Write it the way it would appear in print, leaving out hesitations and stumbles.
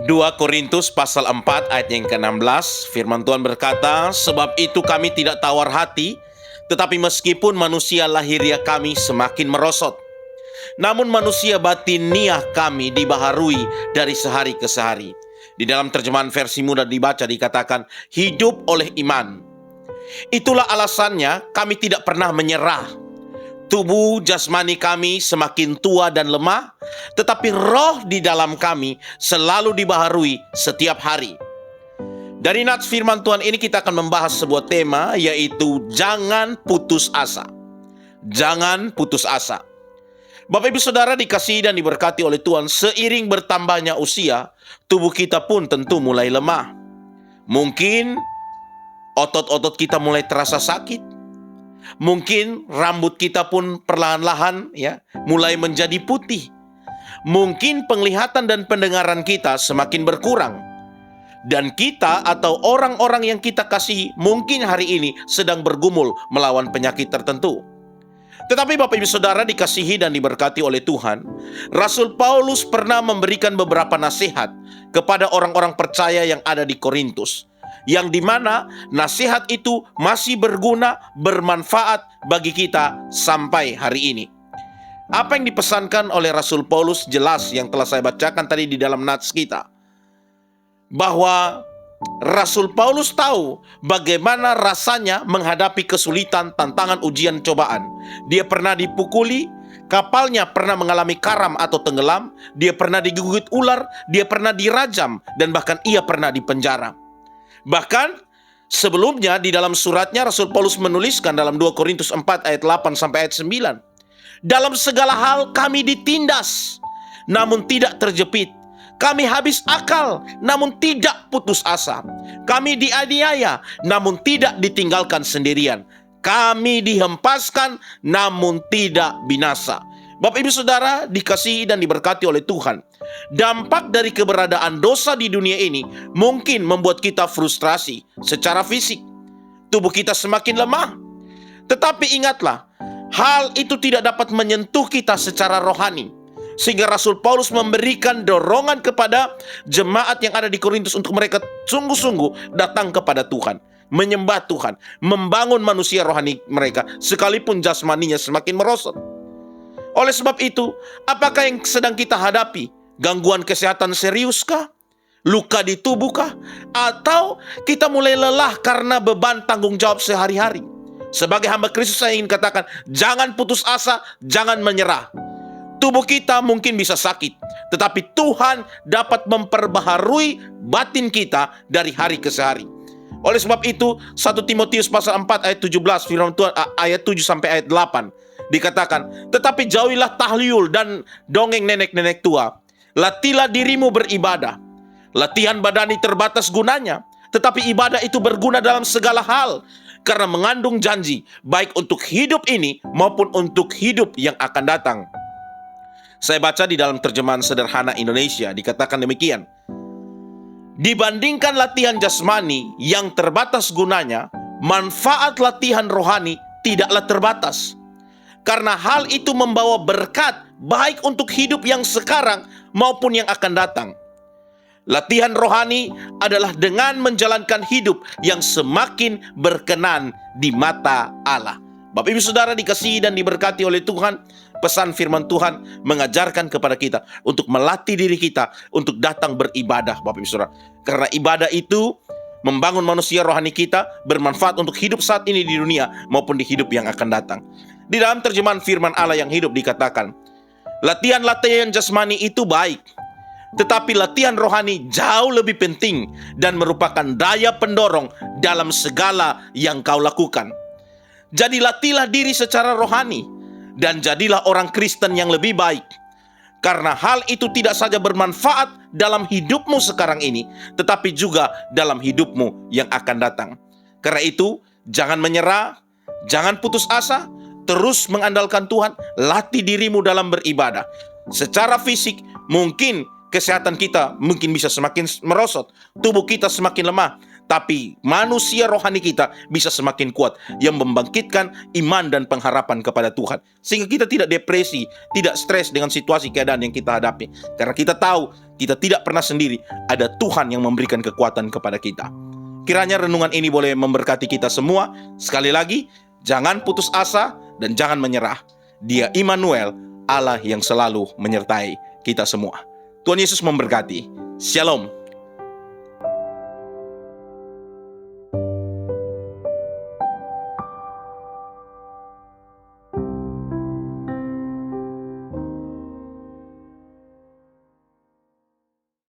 2 Korintus pasal 4 ayat yang ke-16, firman Tuhan berkata, "Sebab itu kami tidak tawar hati, tetapi meskipun manusia lahiriah kami semakin merosot, namun manusia batiniah kami dibaharui dari sehari ke sehari." Di dalam terjemahan versi mudah dibaca dikatakan, hidup oleh iman. Itulah alasannya kami tidak pernah menyerah. Tubuh jasmani kami semakin tua dan lemah, tetapi roh di dalam kami selalu dibaharui setiap hari. Dari nats firman Tuhan ini kita akan membahas sebuah tema, yaitu jangan putus asa. Jangan putus asa. Bapak Ibu Saudara dikasihi dan diberkati oleh Tuhan, seiring bertambahnya usia, tubuh kita pun tentu mulai lemah. Mungkin otot-otot kita mulai terasa sakit. Mungkin rambut kita pun perlahan-lahan mulai menjadi putih. Mungkin penglihatan dan pendengaran kita semakin berkurang. Dan kita atau orang-orang yang kita kasihi mungkin hari ini sedang bergumul melawan penyakit tertentu. Tetapi Bapak Ibu Saudara dikasihi dan diberkati oleh Tuhan, Rasul Paulus pernah memberikan beberapa nasihat kepada orang-orang percaya yang ada di Korintus, yang dimana nasihat itu masih berguna, bermanfaat bagi kita sampai hari ini. Apa yang dipesankan oleh Rasul Paulus jelas yang telah saya bacakan tadi di dalam nats kita, bahwa Rasul Paulus tahu bagaimana rasanya menghadapi kesulitan, tantangan, ujian, cobaan. Dia pernah dipukuli, kapalnya pernah mengalami karam atau tenggelam, dia pernah digigit ular, dia pernah dirajam, dan bahkan ia pernah dipenjara. Bahkan sebelumnya di dalam suratnya Rasul Paulus menuliskan dalam 2 Korintus 4 ayat 8 sampai ayat 9, "Dalam segala hal kami ditindas, namun tidak terjepit. Kami habis akal, namun tidak putus asa. Kami dianiaya, namun tidak ditinggalkan sendirian. Kami dihempaskan, namun tidak binasa." Bapak Ibu Saudara dikasihi dan diberkati oleh Tuhan, dampak dari keberadaan dosa di dunia ini mungkin membuat kita frustrasi secara fisik. Tubuh kita semakin lemah. Tetapi ingatlah, hal itu tidak dapat menyentuh kita secara rohani. Sehingga Rasul Paulus memberikan dorongan kepada jemaat yang ada di Korintus untuk mereka sungguh-sungguh datang kepada Tuhan, menyembah Tuhan, membangun manusia rohani mereka, sekalipun jasmaninya semakin merosot. Oleh sebab itu, apakah yang sedang kita hadapi? Gangguan kesehatan seriuskah? Luka di tubuhkah? Atau kita mulai lelah karena beban tanggung jawab sehari-hari? Sebagai hamba Kristus saya ingin katakan, jangan putus asa, jangan menyerah. Tubuh kita mungkin bisa sakit, tetapi Tuhan dapat memperbaharui batin kita dari hari ke hari. Oleh sebab itu, 1 Timotius pasal 4 ayat 17, firman Tuhan ayat 7 sampai ayat 8 dikatakan, "Tetapi jauhilah tahlil dan dongeng nenek-nenek tua. Latihlah dirimu beribadah. Latihan badani terbatas gunanya, tetapi ibadah itu berguna dalam segala hal, karena mengandung janji, baik untuk hidup ini maupun untuk hidup yang akan datang." Saya baca di dalam terjemahan sederhana Indonesia, dikatakan demikian, "Dibandingkan latihan jasmani yang terbatas gunanya, manfaat latihan rohani tidaklah terbatas. Karena hal itu membawa berkat baik untuk hidup yang sekarang maupun yang akan datang. Latihan rohani adalah dengan menjalankan hidup yang semakin berkenan di mata Allah." Bapak Ibu Saudara dikasihi dan diberkati oleh Tuhan, pesan firman Tuhan mengajarkan kepada kita untuk melatih diri kita untuk datang beribadah, Bapak Ibu Saudara. Karena ibadah itu membangun manusia rohani kita, bermanfaat untuk hidup saat ini di dunia maupun di hidup yang akan datang. Di dalam terjemahan firman Allah yang hidup dikatakan, latihan-latihan jasmani itu baik, tetapi latihan rohani jauh lebih penting dan merupakan daya pendorong dalam segala yang kau lakukan. Jadi latihlah diri secara rohani dan jadilah orang Kristen yang lebih baik. Karena hal itu tidak saja bermanfaat dalam hidupmu sekarang ini, tetapi juga dalam hidupmu yang akan datang. Karena itu, jangan menyerah, jangan putus asa, terus mengandalkan Tuhan, latih dirimu dalam beribadah. Secara fisik, mungkin kesehatan kita mungkin bisa semakin merosot, tubuh kita semakin lemah, tapi manusia rohani kita bisa semakin kuat, yang membangkitkan iman dan pengharapan kepada Tuhan, sehingga kita tidak depresi, tidak stres dengan situasi keadaan yang kita hadapi. Karena kita tahu kita tidak pernah sendiri. Ada Tuhan yang memberikan kekuatan kepada kita. Kiranya renungan ini boleh memberkati kita semua. Sekali lagi, jangan putus asa dan jangan menyerah. Dia Immanuel, Allah yang selalu menyertai kita semua. Tuhan Yesus memberkati. Shalom.